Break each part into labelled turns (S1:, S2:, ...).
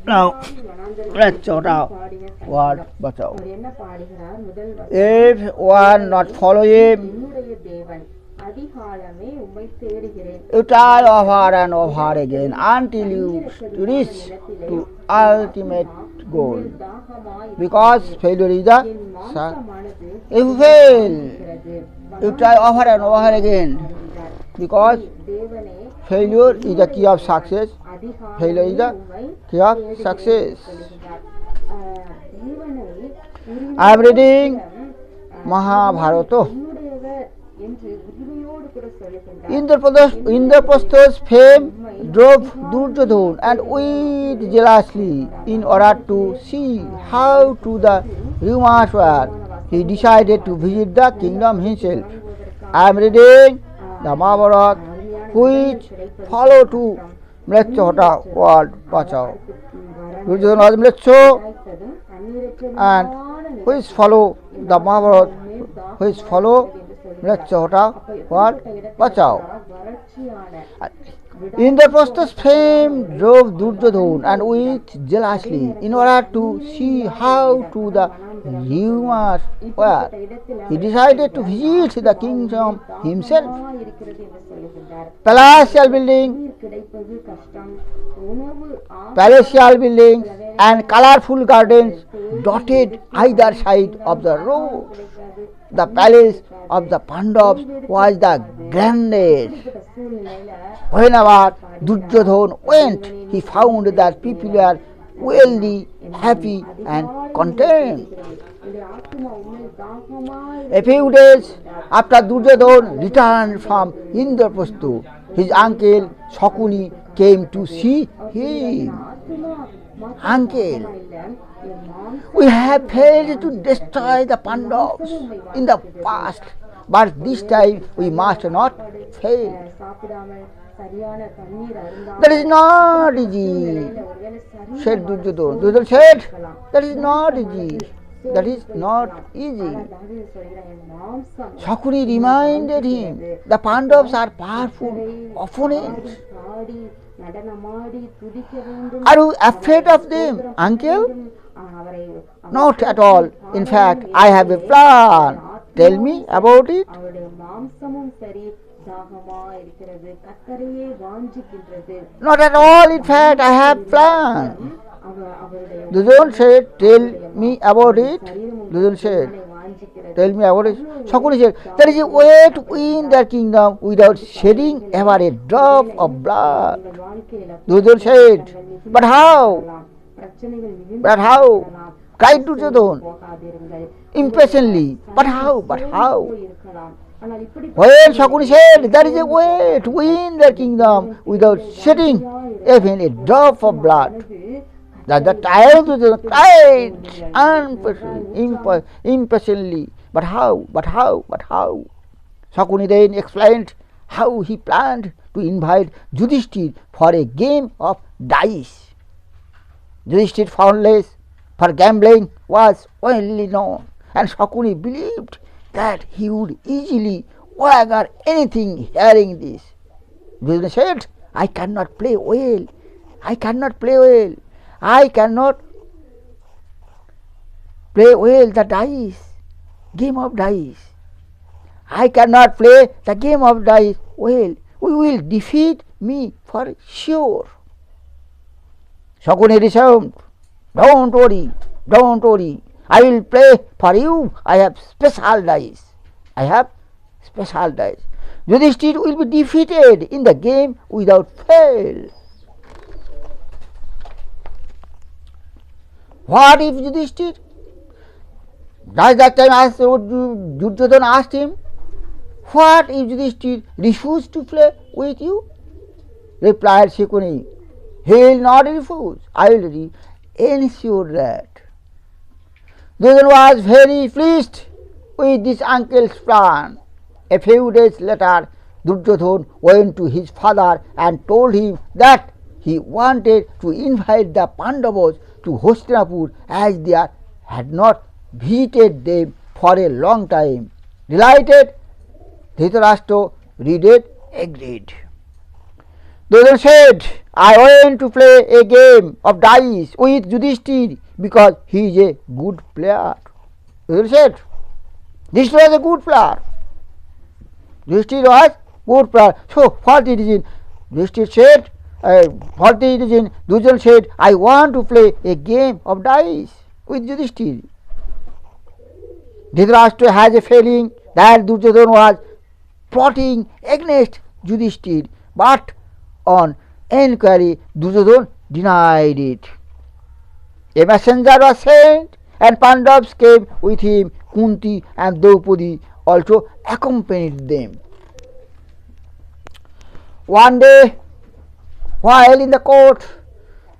S1: Now, let's sort out what bachao. If one not follow him, you try over and over again until you reach to ultimate goal. Because failure is the if you fail, you try over and over again. Because failure is the key of success. Failure is the key of success. I am reading Mahabharata. Indraprastha's fame drove Duryodhana and waited jealously in order to see how true the rumors were. He decided to visit the kingdom himself. I am reading the Mahabharata, which follow to mlechha hatao word bachao. Duryodhana was mlechha, and which follow the Mahabharata, which follow mlechha hatao word bachao. Indraprastha's fame drove Duryodhana and waited jealously in order to see how true the rumors were. He decided to visit the kingdom himself. Palatial buildings and colorful gardens dotted either side of the road. The palace of the Pandavas was the grandest. Whenever Duryodhana went, he found that people were wealthy, happy and content. A few days after Duryodhana returned from Indraprastha, his uncle Shakuni came to see him. Uncle, we have failed to destroy the Pandavas in the past, but this time we must not fail. That is not easy, said Duryodhana. Duryodhana said, that is not easy. That is not easy. Shakuni reminded him, the Pandavas are powerful opponents. Are you afraid of them, uncle? Not at all. In fact, I have a plan. Tell me about it. Not at all. In fact, I have a plan. Duryodhana said, tell me about it. Duryodhana said, tell me about it. Shakuni said, there is a way to win their kingdom without shedding ever a drop of blood. Duryodhana said, but how? But how? Cried Duryodhana impatiently. But how? But how? Well, Shakuni said, there is a way to win their kingdom without shedding even a drop of blood. That the child cried impatiently. But how? But how? But how? Shakuni then explained how he planned to invite Yudhishthir for a game of dice. Yudhishthir, foundless for gambling, was well known, and Shakuni believed that he would easily wager anything hearing this. Duryodhana said, I cannot play well. I cannot play well. I cannot play well the dice, game of dice. I cannot play the game of dice well. We will defeat me for sure. Shakuni resumed, don't worry, don't worry. I will play for you. I have special dice. I have special dice. Yudhishthir will be defeated in the game without fail. What if Yudhishthir? Does that time Duryodhana asked him, what if Yudhishthir refused to play with you? Replied Shakuni, he will not refuse. I will ensure that. Duryodhana was very pleased with this uncle's plan. A few days later, Duryodhana went to his father and told him that he wanted to invite the Pandavas to Hastinapur as they had not visited them for a long time. Delighted, Dhritarashtra agreed. Duryodhana said, I went to play a game of dice with Yudhishthir because he is a good player. Duryodhana said, this was a good player. Yudhishthir was good player. So what it is in? Yudhishthir said, what it is in? Duryodhana said, I want to play a game of dice with Yudhishthir. Dhritarashtra has a feeling that Duryodhana was plotting against Yudhishthir, but on enquiry, Duryodhana denied it. A messenger was sent, and Pandavas came with him. Kunti and Draupadi also accompanied them. One day, while in the court,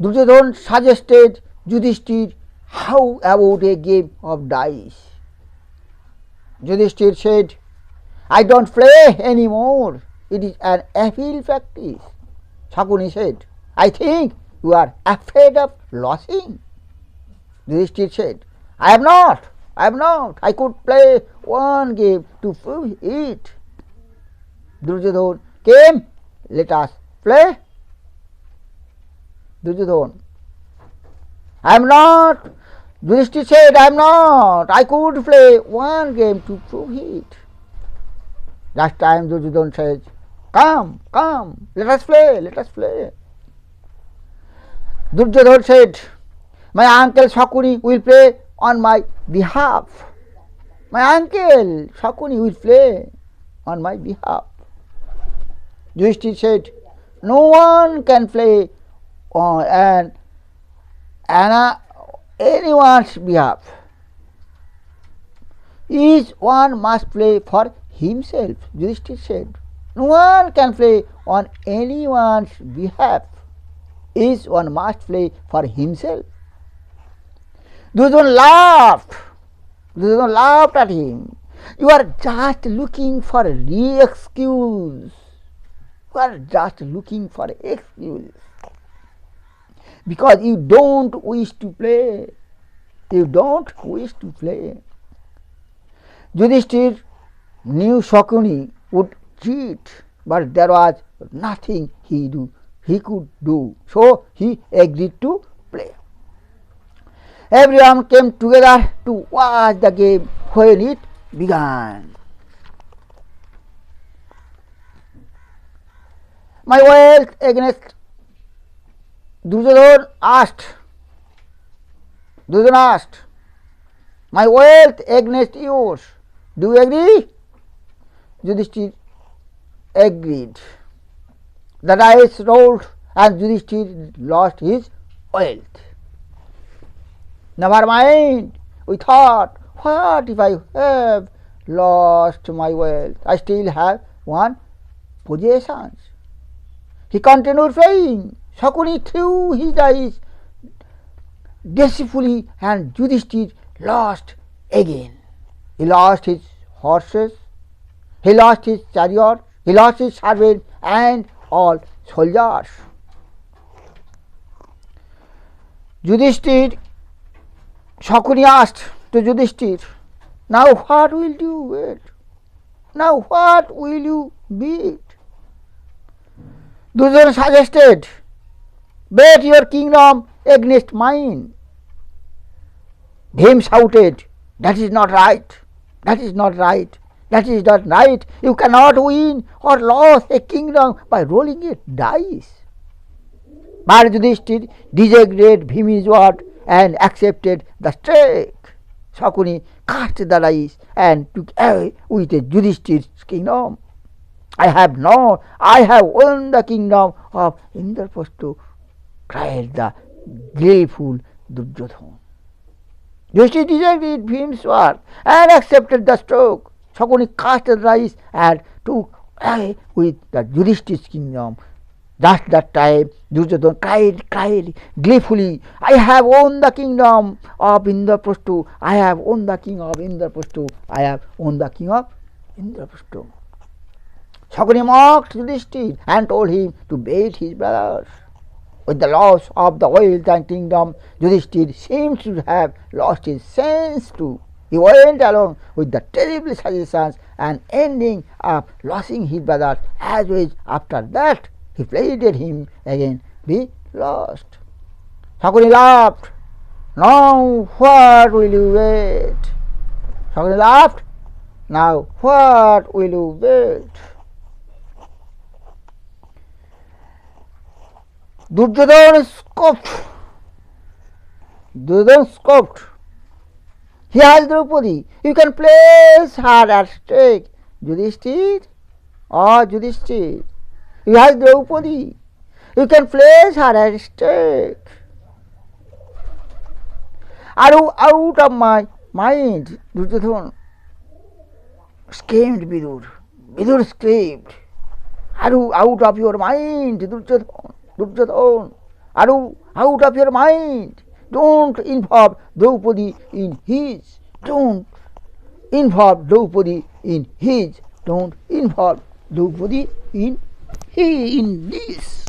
S1: Duryodhana suggested Yudhishthir, how about a game of dice? Yudhishthir said, I don't play anymore. It is an evil practice. Shakuni said, I think you are afraid of losing. Yudhishthir said, I am not. I could play one game to prove it. Duryodhana came, let us play. Duryodhana, I am not. Yudhishthir said, I am not. I could play one game to prove it. Last time Duryodhana said, come, let us play. Duryodhana said, my uncle Shakuni will play on my behalf. My uncle Shakuni will play on my behalf. Yudhishthir said, no one can play on anyone's behalf. Each one must play for himself. Yudhishthir said, no one can play on anyone's behalf. Each one must play for himself. Duryodhana laughed at him. You are just looking for an excuse. Because you don't wish to play. Yudhishthir knew Shakuni would cheat, but there was nothing he could do. So he agreed to play. Everyone came together to watch the game when it began. My wealth against Duryodhana asked, my wealth against yours. Do you agree? Yudhishthir agreed. The dice rolled and Yudhishthir lost his wealth. Never mind, we thought, what if I have lost my wealth? I still have one possession. He continued playing. Shakuni threw his dice deceitfully and Yudhishthir lost again. He lost his horses, he lost his chariot, he lost his servants and all soldiers. Shakuni asked to Yudhishthir, now what will you wait? Now what will you beat? Duryodhana suggested, bet your kingdom against mine. Bhim shouted, that is not right. You cannot win or lose a kingdom by rolling a dice. But Yudhishthir disagreed Bhim's word and accepted the stake. Shakuni cast the dice and took away with Yudhishthir's kingdom. I have won the kingdom of Indraprastha, cried the gleeful Duryodhana. Yudhishthir disagreed Bhim's word and accepted the stroke. Shakuni cast the dice and took away with the Yudhishthir's kingdom. Just that time, Duryodhana cried gleefully, I have won the kingdom of Indraprastha. I have won the king of Indraprastha. Shakuni mocked Yudhishthir and told him to bait his brothers. With the loss of the wealth and kingdom, Yudhishthir seems to have lost his sense too. He went along with the terrible suggestions and ending up losing his brothers as well. After that, He pleaded him again, be lost. Shakuni laughed. Now what will you wait? Shakuni laughed. Now what will you wait? Duryodhana scoffed. Duryodhana scoffed. He asked Draupadi, you can place her at stake, Yudhishthir or Yudhishthir. He asked Draupadi, you can place her at stake. Are you out of my mind? Duryodhana screamed Vidur. Vidur screamed. Are you out of your mind, Duryodhana? Duryodhana, are you out of your mind? Don't involve Draupadi in his. Don't involve Draupadi in his. Don't involve Draupadi in this.